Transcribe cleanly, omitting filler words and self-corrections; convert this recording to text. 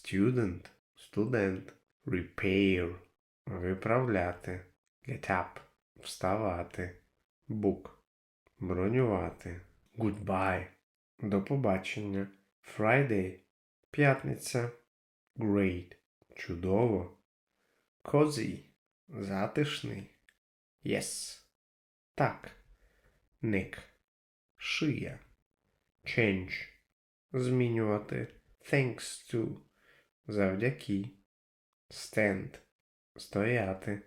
Student – студент. Repair – виправляти. Get up – вставати. Book – бронювати. Goodbye – до побачення. Friday – п'ятниця. Great – чудово. Cozy – затишний. Yes – так. Neck – шия. Change – змінювати. Thanks to – завдяки. Stand – стояти.